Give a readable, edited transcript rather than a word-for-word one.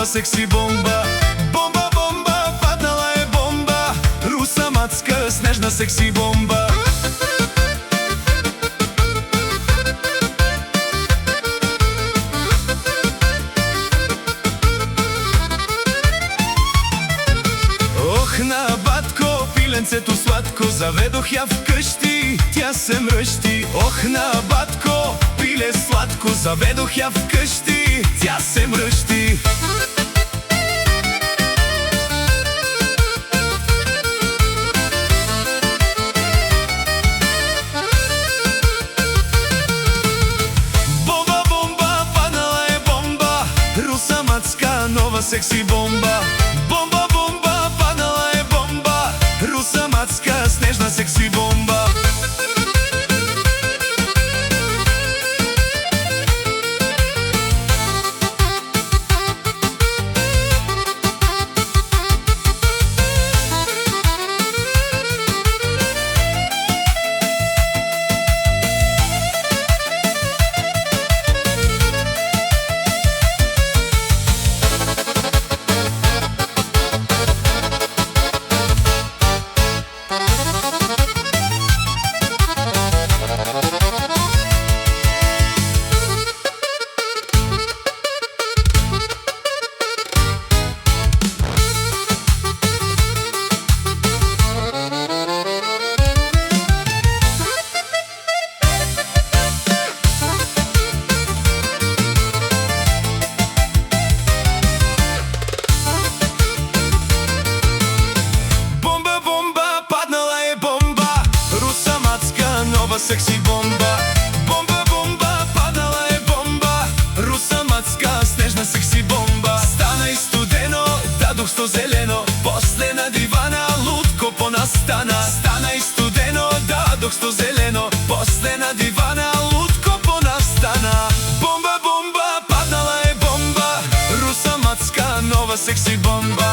секси бомба. Бомба, бомба, паднала е бомба, русаматска снежна секси бомба. Ох, на батко, пиленцето сладко, заведох ја вкъщи, тя се мръщи. Ох, на батко, пиле сладко, заведох ја вкъщи, тя се мръщи. Бомба, бомба, паднала е бомба, русаматска нова секси бомба. Бомба, бомба, паднала е бомба, русаматска снежна секси бомба. Секси бомба. Бомба, бомба, паднала е бомба, русаматска снежна секси бомба. Стана и студено, дадох сто зелено, после на дивана лутко по нас стана. Стана и студено, дадох сто зелено, после на дивана лутко по нас стана. Бомба, бомба, паднала е бомба, русаматска нова секси бомба.